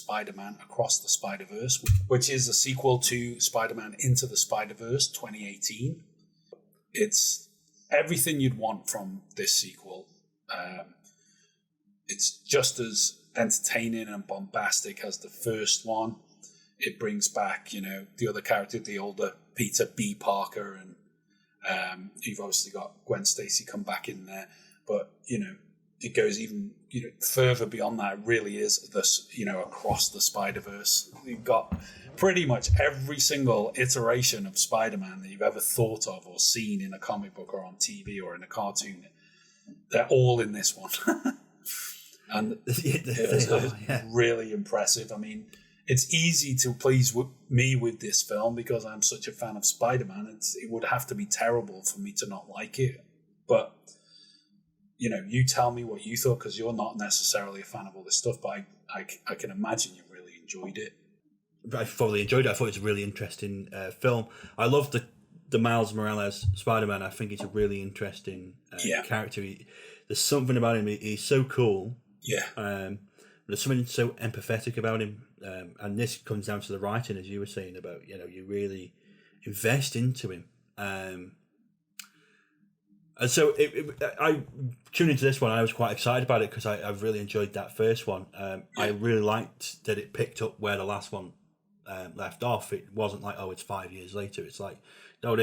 Spider-Man Across the Spider-Verse, which is a sequel to Spider-Man Into the Spider-Verse 2018. It's everything you'd want from this sequel. It's just as entertaining and bombastic as the first one. It brings back, the other character, the older Peter B. Parker, and you've obviously got Gwen Stacey come back in there. But, it goes even further beyond that. It really is this, across the Spider-Verse. You've got pretty much every single iteration of Spider-Man that you've ever thought of or seen in a comic book or on TV or in a cartoon. They're all in this one. And it's really impressive. I mean, it's easy to please me with this film because I'm such a fan of Spider-Man. It would have to be terrible for me to not like it. But, you tell me what you thought, because you're not necessarily a fan of all this stuff, but I can imagine you really enjoyed it. I thoroughly enjoyed it. I thought it was a really interesting film. I love the Miles Morales Spider-Man. I think he's a really interesting character. There's something about him. He's so cool. Yeah. There's something so empathetic about him. And this comes down to the writing, as you were saying about, you really invest into him. And so I tuned into this one. I was quite excited about it because I really enjoyed that first one. I really liked that it picked up where the last one left off. It wasn't like, it's 5 years later. It's like, no,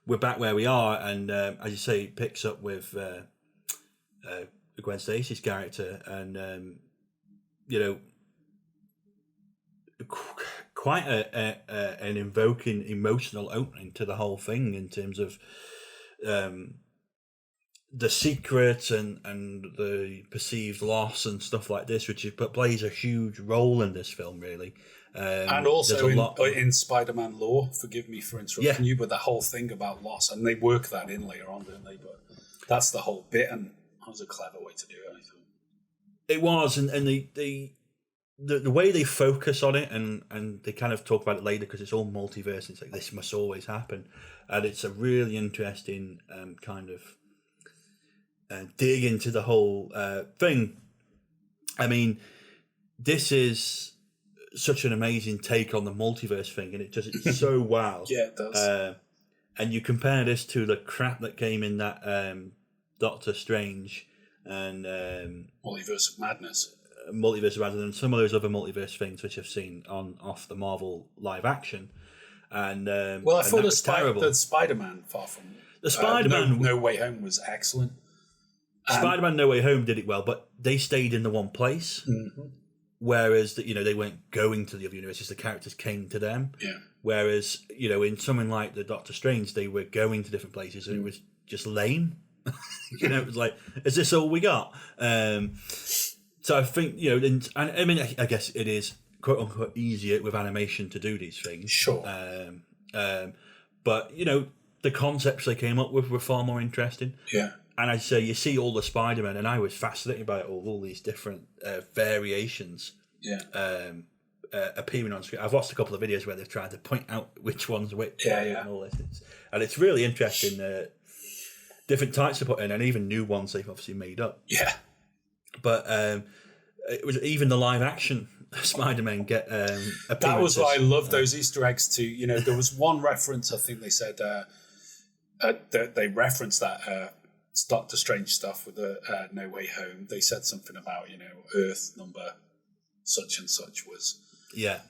we're back where we are. And as you say, it picks up with Gwen Stacey's character, and quite an invoking, emotional opening to the whole thing in terms of the secret and the perceived loss and stuff like this, which plays a huge role in this film, really. And also in Spider-Man lore, forgive me for interrupting you, but the whole thing about loss, and they work that in later on, don't they? But that's the whole bit, and that was a clever way to do it, I thought. It was, and the way they focus on it, and they kind of talk about it later because it's all multiverse. It's like, this must always happen, and it's a really interesting kind of dig into the whole thing. I mean, this is such an amazing take on the multiverse thing, and it does it so well. Yeah, it does. And you compare this to the crap that came in that Doctor Strange and Multiverse of Madness. Multiverse rather than some of those other multiverse things which I've seen off the Marvel live action, and I thought the Spider-Man Far From the Spider-Man No Way Home was excellent. Spider-Man No Way Home did it well, but they stayed in the one place, whereas they weren't going to the other universes. The characters came to them. Yeah. Whereas in something like the Doctor Strange, they were going to different places, and it was just lame. It was like, is this all we got? So I think, and I mean, I guess it is quote unquote easier with animation to do these things. Sure. But the concepts they came up with were far more interesting. Yeah. And I'd say you see all the Spider-Man, and I was fascinated by all these different variations. Yeah. Appearing on screen. I've watched a couple of videos where they've tried to point out which one's which. Yeah. And all this. And it's really interesting. Different types to put in, and even new ones they've obviously made up. Yeah. But it was even the live action Spider-Man get appearances. That was why I love those Easter eggs too. There was one reference, I think they said they referenced that Doctor Strange stuff with the No Way Home. They said something about Earth number such and such was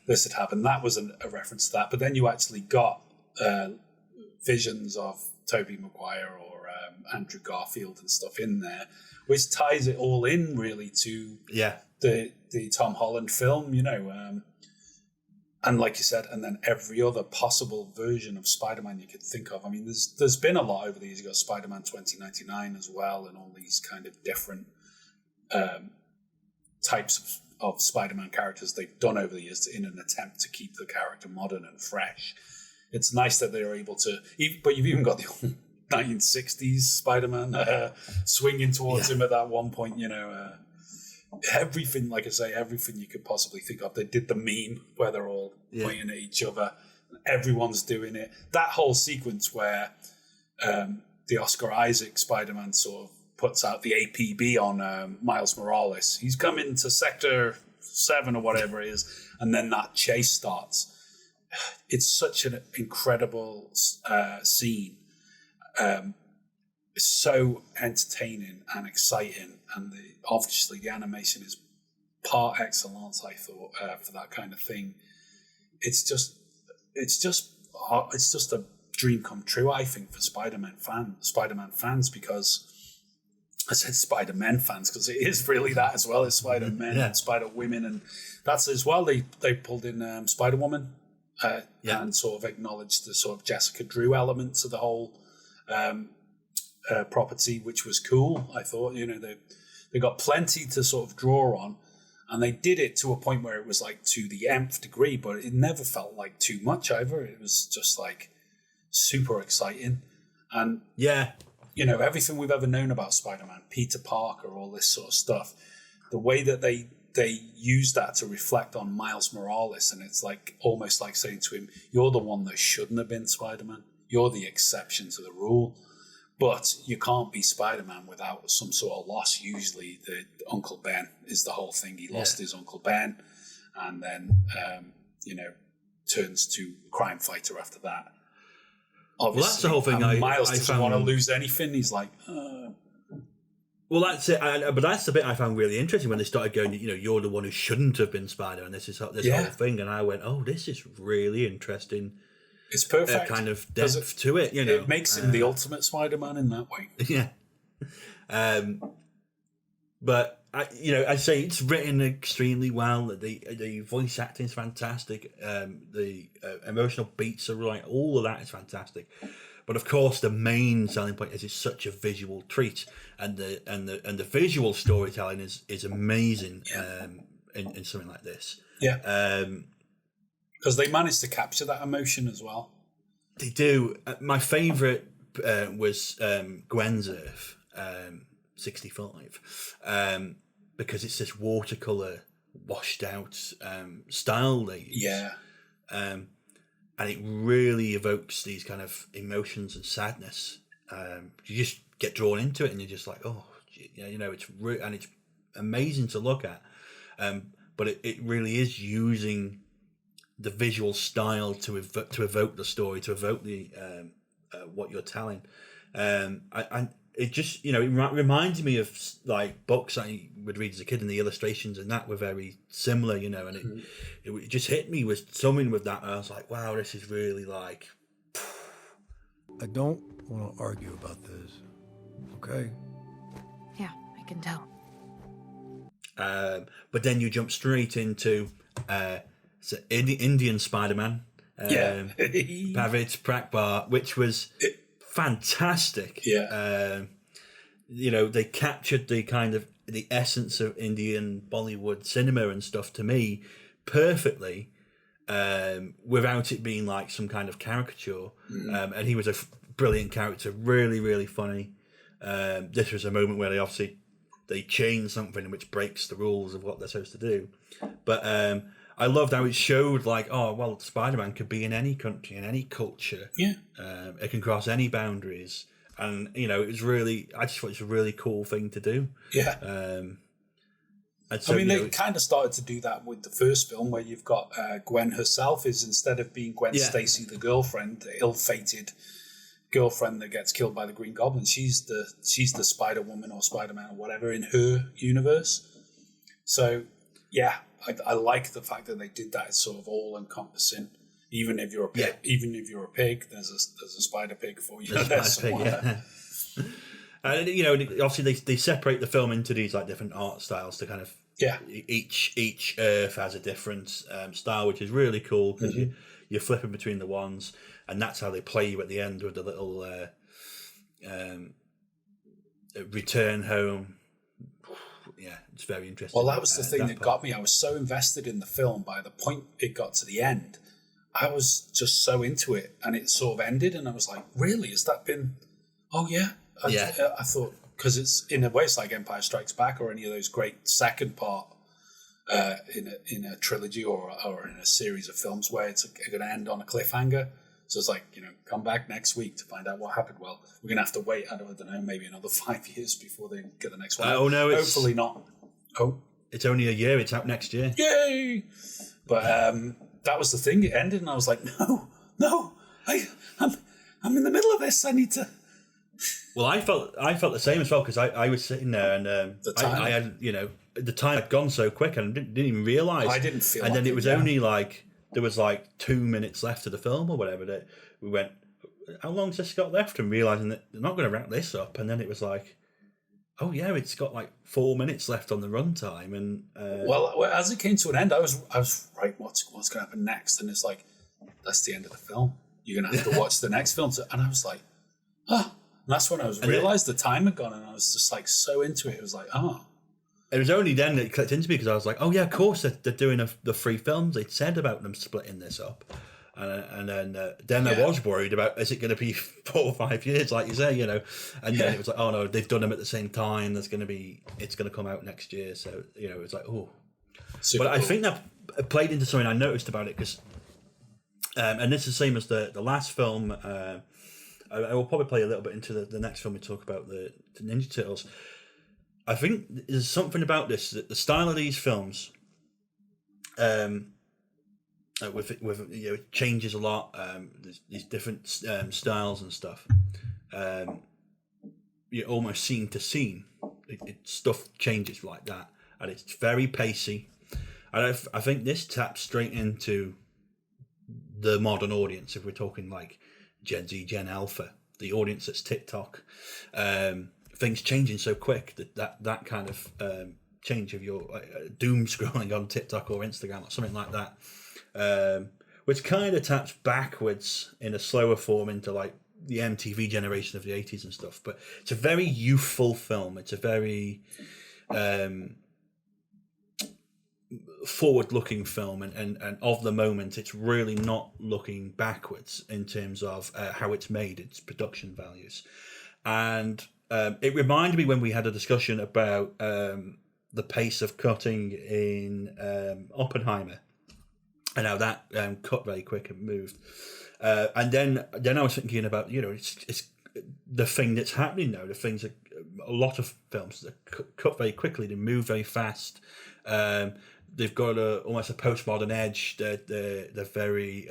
this had happened. That was a reference to that. But then you actually got visions of Tobey Maguire or Andrew Garfield and stuff in there, which ties it all in really to the Tom Holland film, and like you said, and then every other possible version of Spider-Man you could think of. I mean, there's been a lot over the years. You've got Spider-Man 2099 as well, and all these kind of different types of Spider-Man characters they've done over the years in an attempt to keep the character modern and fresh. It's nice that they're able to, but you've even got the old 1960s Spider-Man swinging towards him at that one point, everything, like I say, everything you could possibly think of. They did the meme where they're all pointing at each other. Everyone's doing it. That whole sequence where the Oscar Isaac Spider-Man sort of puts out the APB on Miles Morales. He's coming to Sector 7 or whatever it is, and then that chase starts. It's such an incredible scene. It's so entertaining and exciting, and obviously the animation is par excellence. I thought for that kind of thing, it's just a dream come true. I think for Spider-Man fans, because I said Spider-Man fans because it is really that as well as Spider-Men and Spider-Women, and that's as well. They pulled in Spider-Woman and sort of acknowledged the sort of Jessica Drew elements of the whole property, which was cool. I thought, they got plenty to sort of draw on, and they did it to a point where it was like to the nth degree, but it never felt like too much either. It was just like super exciting, and everything we've ever known about Spider-Man, Peter Parker, all this sort of stuff, the way that they use that to reflect on Miles Morales, and it's like almost like saying to him, you're the one that shouldn't have been Spider-Man. You're the exception to the rule. But you can't be Spider-Man without some sort of loss. Usually the Uncle Ben is the whole thing. He lost his Uncle Ben, and then, turns to crime fighter after that. Obviously, well, that's the whole thing. Miles doesn't want to lose anything. He's like, Well, that's it. But that's the bit I found really interesting when they started going, you're the one who shouldn't have been Spider, and this whole thing. And I went, oh, this is really interesting. It's perfect. Kind of depth to it, It makes him the ultimate Spider-Man in that way. Yeah. But I say it's written extremely well. The voice acting is fantastic. The emotional beats are right. All of that is fantastic. But of course, the main selling point is it's such a visual treat, and the visual storytelling is amazing in something like this. Yeah. Because they managed to capture that emotion as well. They do. My favourite was Gwen's Earth, 65, because it's this watercolour, washed out style they use. Yeah. And it really evokes these kind of emotions and sadness. You just get drawn into it, and you're just like, oh, and it's amazing to look at. But it really is using the visual style to evoke the story, to evoke the what you're telling. It just, it reminds me of like books I would read as a kid, and the illustrations and that were very similar, and it just hit me with something with that. And I was like, wow, this is really like. I don't want to argue about this, okay? Yeah, I can tell. But then you jump straight into Indian Spider-Man, Pavid Prakbar, which was fantastic. Yeah. They captured the kind of the essence of Indian Bollywood cinema and stuff to me perfectly, without it being like some kind of caricature. And he was a brilliant character, really, really funny. This was a moment where they change something which breaks the rules of what they're supposed to do. But I loved how it showed like, oh, well, Spider-Man could be in any country, in any culture. Yeah. It can cross any boundaries. And, it was really, I just thought it was a really cool thing to do. Yeah. And so, they kind of started to do that with the first film, where you've got Gwen herself is, instead of being Gwen Stacey, the girlfriend, the ill-fated girlfriend that gets killed by the Green Goblin, she's the Spider-Woman or Spider-Man or whatever in her universe. So, yeah, I like the fact that they did that. It's sort of all-encompassing. Even if you're a pig, there's a spider pig for you. And obviously they separate the film into these like different art styles to kind of each Earth has a different style, which is really cool because you're flipping between the ones, and that's how they play you at the end with the little return home. Yeah, it's very interesting. Well, that was the thing that got me. I was so invested in the film by the point it got to the end. I was just so into it, and it sort of ended, and I was like, really? Has that been... Oh, yeah. I thought, because it's, in a way, it's like Empire Strikes Back or any of those great second part in a trilogy or in a series of films where it's going to end on a cliffhanger. So it's like, come back next week to find out what happened. Well, we're going to have to wait, I don't know, maybe another 5 years before they get the next one. Oh, no. Hopefully not. Oh. it's only a year. It's out next year. Yay! But that was the thing. It ended, and I was like, no, I'm in the middle of this. I need to. Well, I felt the same as well, because I was sitting there and I had, the time had gone so quick and didn't even realise. I didn't feel. And then it was only like there was like 2 minutes left of the film or whatever that we went. How long's this got left? And realising that they're not going to wrap this up, and then it was like, oh yeah, it's got like 4 minutes left on the runtime. And well, as it came to an end, I was right. What's going to happen next? And it's like, that's the end of the film. You're going to have to watch the next film. And I was like, oh. And that's when I realised the time had gone, and I was just like so into it. It was like, oh. It was only then that it clicked into me, because I was like, oh yeah, of course they're doing the 3 films. They'd said about them splitting this up, and then I was worried about, is it going to be 4 or 5 years, like you say, And then it was like, oh no, they've done them at the same time. It's going to come out next year. So it was like, oh. Super but cool. I think that played into something I noticed about it, because, and this is the same as the last film. I will probably play a little bit into the next film we talk about, the Ninja Turtles. I think there's something about this, that the style of these films, it changes a lot. There's these different styles and stuff. Almost scene to scene, stuff changes like that, and it's very pacey. And I think this taps straight into the modern audience, if we're talking like Gen Z, Gen Alpha, the audience that's TikTok. Things changing so quick that kind of change of your doom scrolling on TikTok or Instagram or something like that, which kind of taps backwards in a slower form into like the MTV generation of the 80s and stuff. But it's a very youthful film. It's a very forward-looking film, and of the moment, it's really not looking backwards in terms of how it's made, its production values. And it reminded me when we had a discussion about the pace of cutting in Oppenheimer, and how that cut very quick and moved. And then I was thinking about, it's the thing that's happening now. The things that a lot of films that cut very quickly, they move very fast. They've got almost a postmodern edge. They're very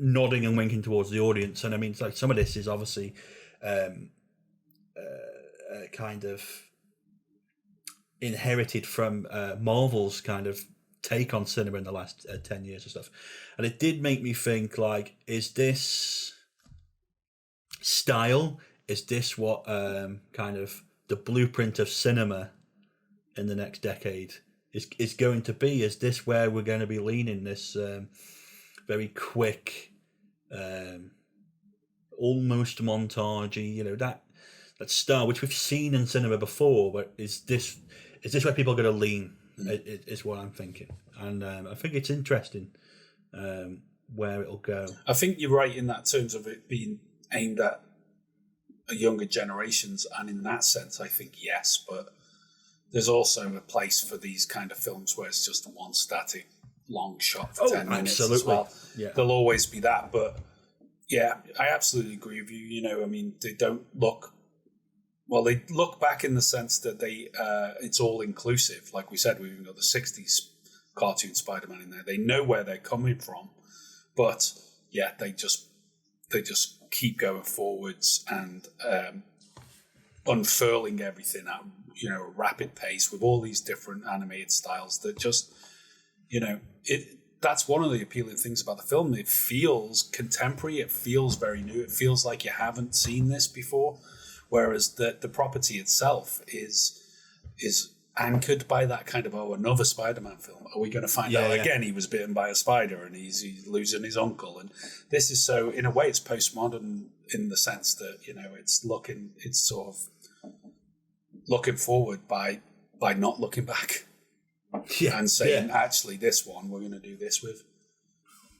nodding and winking towards the audience. And I mean, like, some of this is obviously kind of inherited from Marvel's kind of take on cinema in the last 10 years or stuff. And it did make me think, like, is this style? Is this what kind of the blueprint of cinema in the next decade is going to be? Is this where we're going to be leaning, this very quick, almost montagey, that style which we've seen in cinema before? But is this where people are going to lean? Is what I'm thinking, and I think it's interesting where it'll go. I think you're right in that terms of it being aimed at younger generations, and in that sense, I think yes, but there's also a place for these kind of films where it's just one static long shot for 10 minutes as well. Yeah. There'll always be that, but yeah, I absolutely agree with you. I mean, they don't look... Well, they look back in the sense that it's all inclusive. Like we said, we've even got the 60s cartoon Spider-Man in there. They know where they're coming from, but yeah, they just keep going forwards and unfurling everything at a rapid pace with all these different animated styles that just that's one of the appealing things about the film. It feels contemporary. It feels very new. It feels like you haven't seen this before. Whereas the property itself is anchored by that kind of, another Spider-Man film. Are we going to find out again he was bitten by a spider and he's losing his uncle? And this is so, in a way, it's postmodern in the sense that, it's sort of looking forward by not looking back. Yeah, and saying, actually, this one we're going to do this with.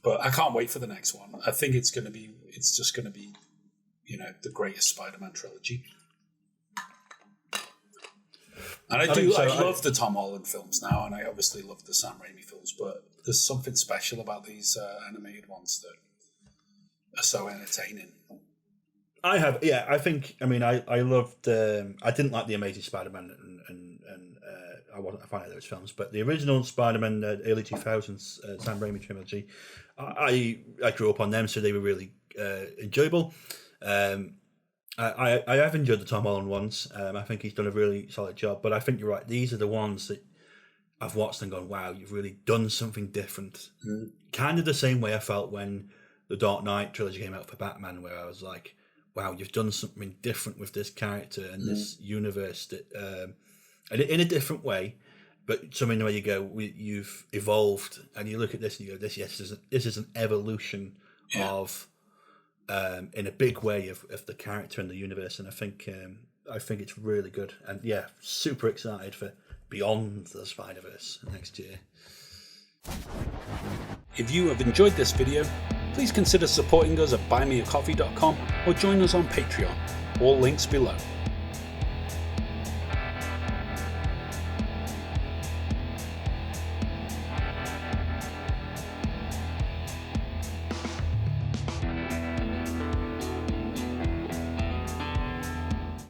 But I can't wait for the next one. I think it's just going to be, the greatest Spider-Man trilogy. And I love the Tom Holland films now, and I obviously love the Sam Raimi films, but there's something special about these animated ones that are so entertaining. I think, I loved, I didn't like The Amazing Spider-Man and wasn't a fan of those films, but the original Spider-Man, early 2000s Sam Raimi trilogy, I grew up on them, so they were really enjoyable. I have enjoyed the Tom Holland ones. I think he's done a really solid job, but I think you're right. These are the ones that I've watched and gone, wow, you've really done something different. Kind of the same way I felt when the Dark Knight trilogy came out for Batman, where I was like, wow, you've done something different with this character and this universe, that and in a different way, but something where you go, you've evolved, and you look at this and you go, this is an evolution of, in a big way, of the character and the universe, and I think it's really good, and yeah, super excited for Beyond the Spider-Verse next year. If you have enjoyed this video, please consider supporting us at buymeacoffee.com or join us on Patreon. All links below.